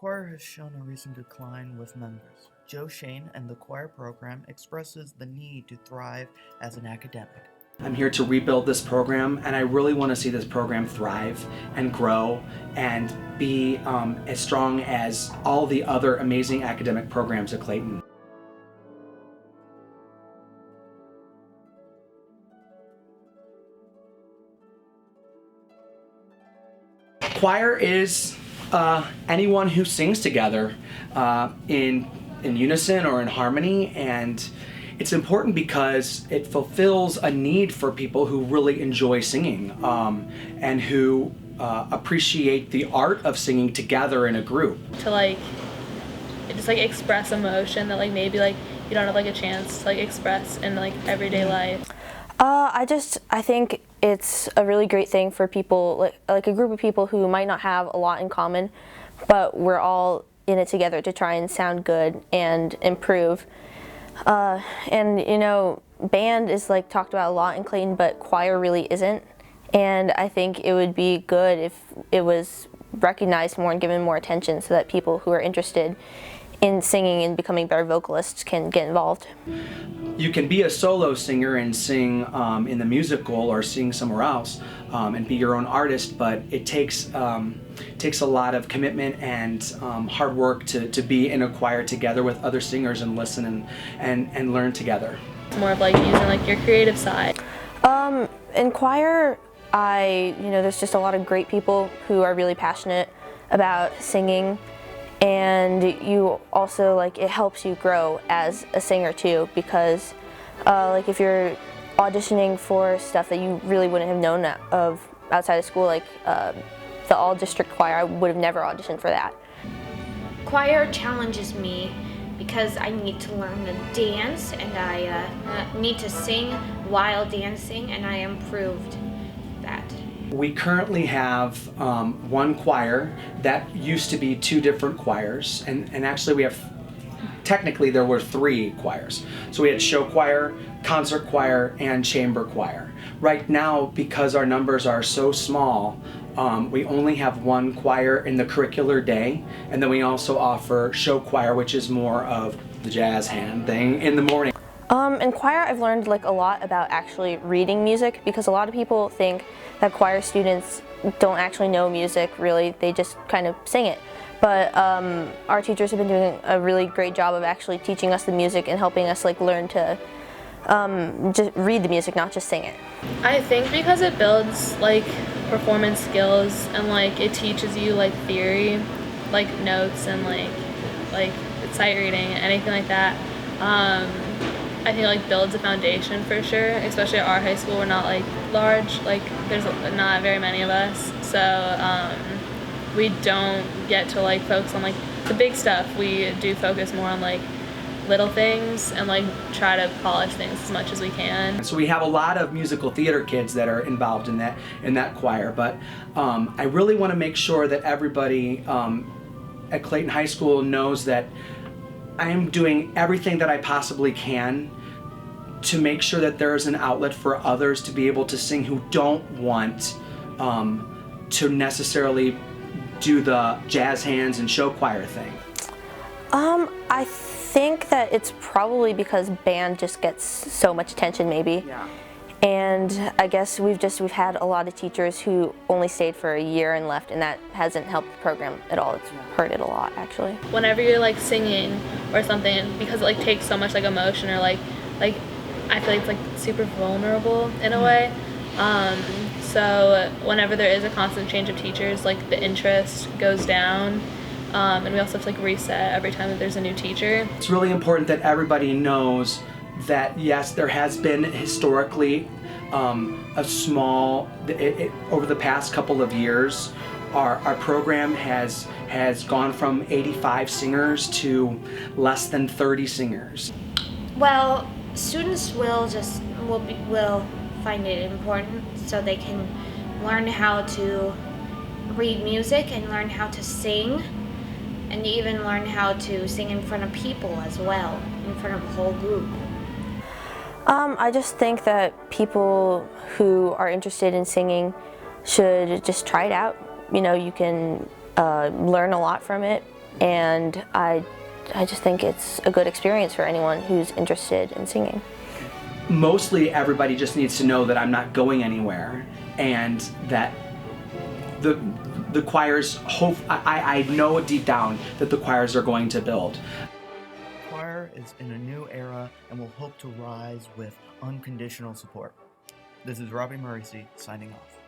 choir has shown a recent decline with members. Joe Shane and the choir program expresses the need to thrive as an academic. I'm here to rebuild this program, and I really want to see this program thrive and grow and be as strong as all the other amazing academic programs at Clayton. Choir is anyone who sings together in unison or in harmony, and it's important because it fulfills a need for people who really enjoy singing and who appreciate the art of singing together in a group. To just express emotion that maybe you don't have a chance to express in everyday life. I think it's a really great thing for people, like a group of people who might not have a lot in common, but we're all in it together to try and sound good and improve. And you know, band is talked about a lot in Clayton, but choir really isn't. And I think it would be good if it was recognized more and given more attention so that people who are interested in singing and becoming better vocalists can get involved. You can be a solo singer and sing in the musical or sing somewhere else and be your own artist, but it takes a lot of commitment and hard work to be in a choir together with other singers and listen and learn together. It's more of using your creative side. In choir, there's just a lot of great people who are really passionate about singing. And you also, it helps you grow as a singer too, because if you're auditioning for stuff that you really wouldn't have known of outside of school, the all-district choir, I would have never auditioned for that. Choir challenges me because I need to learn to dance, and I need to sing while dancing, and I improved that. We currently have one choir that used to be two different choirs, and actually technically there were three choirs. So we had show choir, concert choir, and chamber choir. Right now, because our numbers are so small, we only have one choir in the curricular day, and then we also offer show choir, which is more of the jazz hand thing in the morning. In choir, I've learned a lot about actually reading music, because a lot of people think that choir students don't actually know music, really. They just kind of sing it. But our teachers have been doing a really great job of actually teaching us the music and helping us learn to just read the music, not just sing it. I think because it builds performance skills, and it teaches you theory, notes and sight reading, anything like that. I think it builds a foundation for sure, especially at our high school. We're not large, there's not very many of us, so we don't get to focus on the big stuff. We do focus more on little things and try to polish things as much as we can. So we have a lot of musical theater kids that are involved in that choir, but I really want to make sure that everybody at Clayton High School knows that I am doing everything that I possibly can to make sure that there is an outlet for others to be able to sing who don't want to necessarily do the jazz hands and show choir thing. I think that it's probably because band just gets so much attention, maybe. Yeah. And I guess we've had a lot of teachers who only stayed for a year and left, and that hasn't helped the program at all. It's hurt it a lot, actually. Whenever you're singing or something, because it takes so much emotion, or I feel it's super vulnerable in a way. So whenever there is a constant change of teachers, the interest goes down, and we also have to reset every time that there's a new teacher. It's really important that everybody knows that yes, there has been historically a small, over the past couple of years, our program has gone from 85 singers to less than 30 singers. Well, students will find it important so they can learn how to read music and learn how to sing, and even learn how to sing in front of people as well, in front of a whole group. I just think that people who are interested in singing should just try it out. You can learn a lot from it, and I just think it's a good experience for anyone who's interested in singing. Mostly everybody just needs to know that I'm not going anywhere, and that the choirs hope, I know deep down that the choirs are going to build. Choir is in a new era and will hope to rise with unconditional support. This is Robbie Morsei signing off.